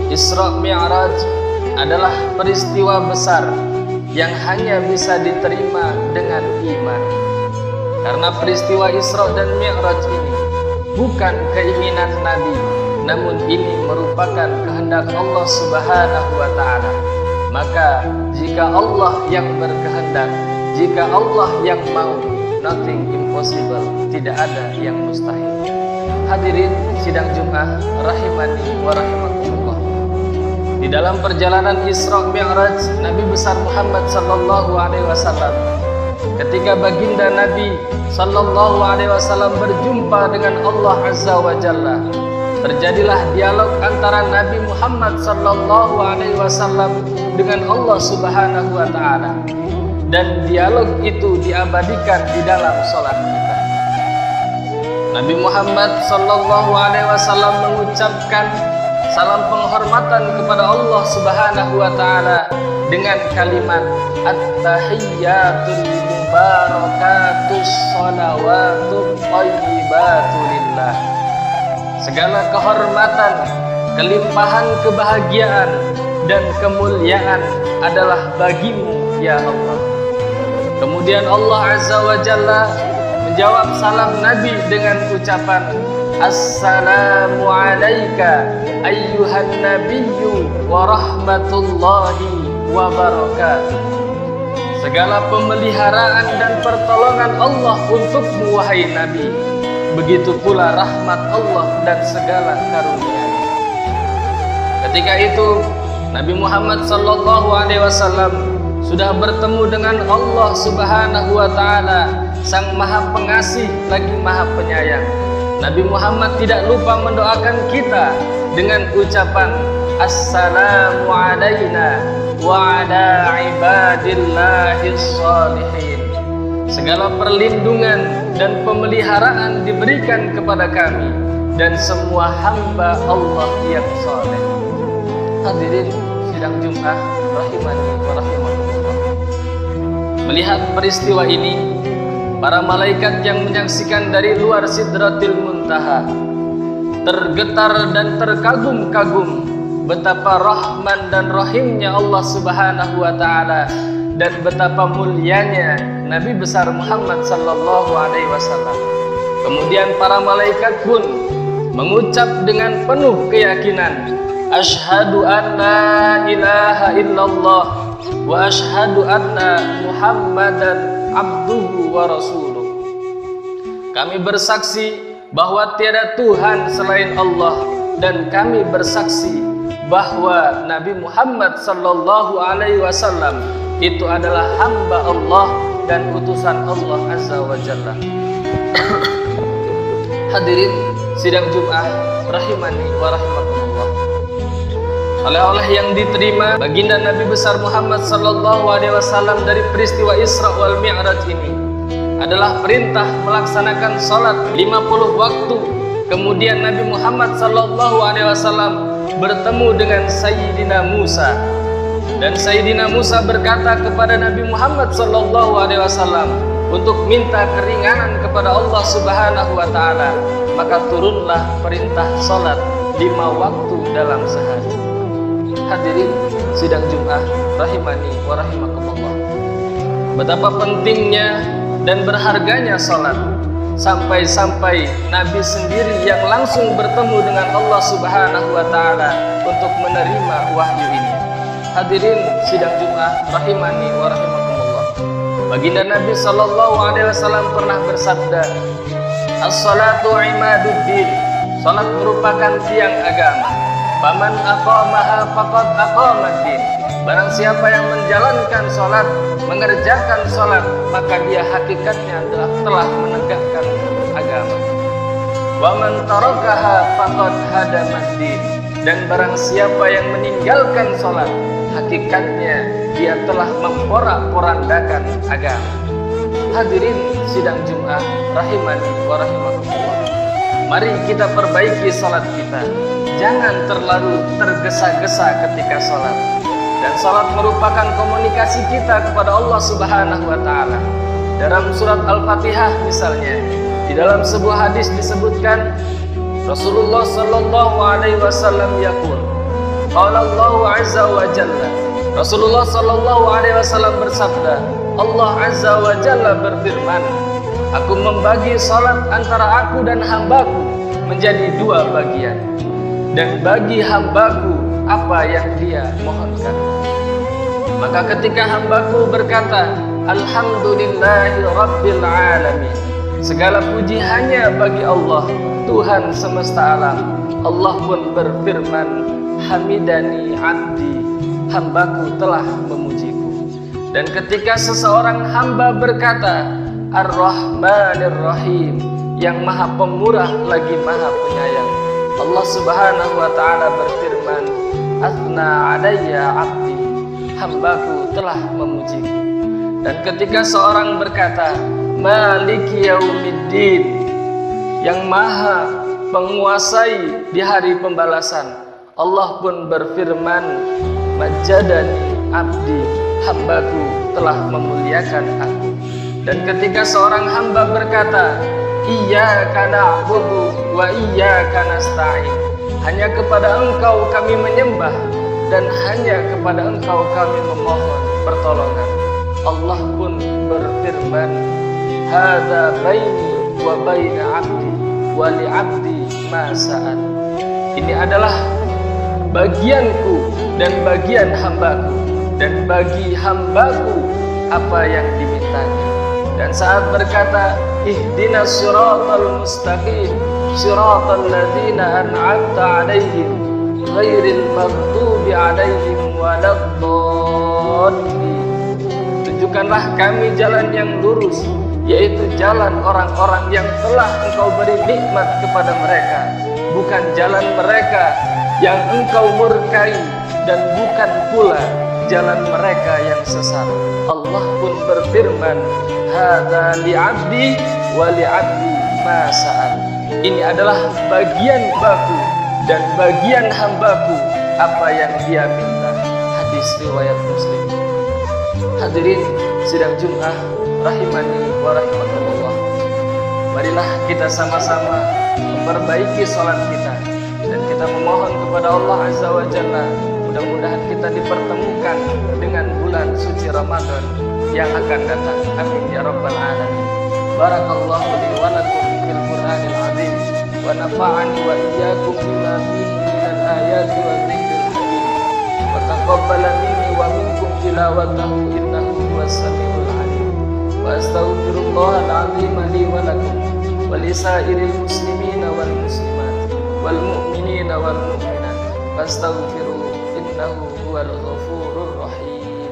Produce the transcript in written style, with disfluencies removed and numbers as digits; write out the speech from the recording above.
Isra Mi'raj adalah peristiwa besar yang hanya bisa diterima dengan iman. Karena peristiwa Isra dan Mi'raj ini bukan keinginan Nabi, namun ini merupakan kehendak Allah Subhanahu wa Ta'ala. Maka jika Allah yang berkehendak, jika Allah yang mau, nothing impossible, tidak ada yang mustahil. Hadirin sidang Jumat rahimani wa rahimakumullah. Di dalam perjalanan Isra Mi'raj Nabi besar Muhammad sallallahu alaihi wasallam, ketika baginda Nabi sallallahu alaihi wasallam berjumpa dengan Allah Azza wa Jalla, terjadilah dialog antara Nabi Muhammad sallallahu alaihi wasallam dengan Allah Subhanahu wa Ta'ala, dan dialog itu diabadikan di dalam salat kita. Nabi Muhammad sallallahu alaihi wasallam mengucapkan salam penghormatan kepada Allah Subhanahu wa Ta'ala dengan kalimat at-tahiyyatul mubarakatus shalawatut thayyibatu lillah. Segala kehormatan, kelimpahan kebahagiaan dan kemuliaan adalah bagimu ya Allah. Kemudian Allah Azza wa Jalla menjawab salam Nabi dengan ucapan Assalamu alayka ayyuhan nabiyyu wa rahmatullahi wa barakatuh. Segala pemeliharaan dan pertolongan Allah untukmu wahai Nabi, begitu pula rahmat Allah dan segala karunia-Nya. Ketika itu Nabi Muhammad sallallahu alaihi wasallam sudah bertemu dengan Allah Subhanahu wa Ta'ala, Sang Maha Pengasih lagi Maha Penyayang. Nabi Muhammad tidak lupa mendoakan kita dengan ucapan Assalamu alayna wa ala ibadillahis shalihin. Segala perlindungan dan pemeliharaan diberikan kepada kami dan semua hamba Allah yang saleh. Hadirin sidang Jumat rahimani wa rahimakumullah. Melihat peristiwa ini, para malaikat yang menyaksikan dari luar Sidratil Muntaha tergetar dan terkagum-kagum betapa rahman dan rahimnya Allah Subhanahu wa Ta'ala, dan betapa mulianya Nabi besar Muhammad sallallahu alaihi wasallam. Kemudian para malaikat pun mengucap dengan penuh keyakinan, Asyhadu an la ilaha illallah wa asyhadu anna Muhammadan abduhu wa rasuluh. Kami bersaksi bahwa tiada Tuhan selain Allah, dan kami bersaksi bahwa Nabi Muhammad sallallahu alaihi wasallam itu adalah hamba Allah dan utusan Allah Azza wa Jalla. Hadirin sidang Jumat rahimani wa rahimakumullah. Oleh-oleh yang diterima baginda Nabi besar Muhammad sallallahu alaihi wasallam dari peristiwa Isra wal Mi'raj ini adalah perintah melaksanakan salat 50 waktu. Kemudian Nabi Muhammad sallallahu alaihi wasallam bertemu dengan Sayyidina Musa, dan Sayyidina Musa berkata kepada Nabi Muhammad sallallahu alaihi wasallam untuk minta keringanan kepada Allah Subhanahu wa Ta'ala. Maka turunlah perintah salat 5 waktu dalam sehari. Hadirin sidang Jumat rahimani wa rahimakumullah. Betapa pentingnya dan berharganya salat, sampai-sampai Nabi sendiri yang langsung bertemu dengan Allah Subhanahu wa Ta'ala untuk menerima wahyu ini. Hadirin sidang Jumat rahimani wa rahimakumullah. Baginda Nabi sallallahu alaihi wasallam pernah bersabda, As-salatu imaduddin. Salat merupakan tiang agama. Faman aqamaha faqad aqamaddin. Barang siapa yang menjalankan salat, mengerjakan salat, maka dia hakikatnya adalah telah menegakkan agama. Wa man tarakaha faqad hadamaddin. Dan barang siapa yang meninggalkan salat, hakikatnya dia telah memporak-porandakan agama. Hadirin sidang Jumat rahimani wa rahimakumullah. Mari kita perbaiki salat kita. Jangan terlalu tergesa-gesa ketika salat. Dan salat merupakan komunikasi kita kepada Allah Subhanahu wa Ta'ala. Dalam surat Al-Fatihah misalnya, di dalam sebuah hadis disebutkan Rasulullah sallallahu alaihi wasallam yaqul, Qala Allahu azza wa jalla, Rasulullah sallallahu alaihi wasallam bersabda, Allah azza wa jalla berfirman, aku membagi salat antara aku dan hambaku menjadi dua bagian, dan bagi hambaku apa yang dia mohonkan. Maka ketika hambaku berkata, Alhamdulillahi Rabbil Alamin, segala puji hanya bagi Allah, Tuhan semesta alam, Allah pun berfirman, Hamidani abdi, hambaku telah memujiku. Dan ketika seseorang hamba berkata, Ar-Rahmanir Rahim, yang maha pemurah lagi maha penyayang, Allah subhanahu wa ta'ala berfirman, Athna alayya abdi, hambaku telah memujiku. Dan ketika seorang berkata, Maliki yaumiddin, yang maha penguasai di hari pembalasan, Allah pun berfirman, Majadani abdi, hambaku telah memuliakan aku. Dan ketika seorang hamba berkata, Iyyaka na'budu wa iyyaka nasta'in, hanya kepada Engkau kami menyembah dan hanya kepada Engkau kami memohon pertolongan, Allah pun berfirman, Hadza baini wa baina abdi wa li abdi ma sa'al. Ini adalah bagianku dan bagian hambaku, dan bagi hambaku apa yang dimintanya. Dan saat berkata, Ihdinas siratal mustaqim, siratal ladzina an'amta 'alaihim, ghairil maghdubi 'alaihim waladdallin. Tunjukkanlah kami jalan yang lurus, yaitu jalan orang-orang yang telah Engkau beri nikmat kepada mereka, bukan jalan mereka yang Engkau murkai, dan bukan pula jalan mereka yang sesat. Allah pun berfirman, Hadza li'abdi wa li'abdi ma sa'al. Ini adalah bagian baku dan bagian hambaku apa yang dia minta. Hadis riwayat Muslim. Hadirin sidang Jumat rahimani wa rahimakumullah. Marilah kita sama-sama memperbaiki salat kita, dan kita memohon kepada Allah azza wa jalla, mudah-mudahan kita dipertemukan dengan bulan suci Ramadan yang akan datang. Amin ya rabbal alamin. Barakallahu li wa lakum fil Qur'anil azim, wa nafa'ani wa iyyakum bima fihi minal ayati wa dzikril hakim, wa taqabbala minni wa minkum tilawatahu innahu huwas samiul alim. Wa astaghfirullahal azim li wa lakum wa lisairil muslimina wal muslimat wal mu'minina wal mu'minat fastaghfiruhu innahu huwal ghafurur rahim.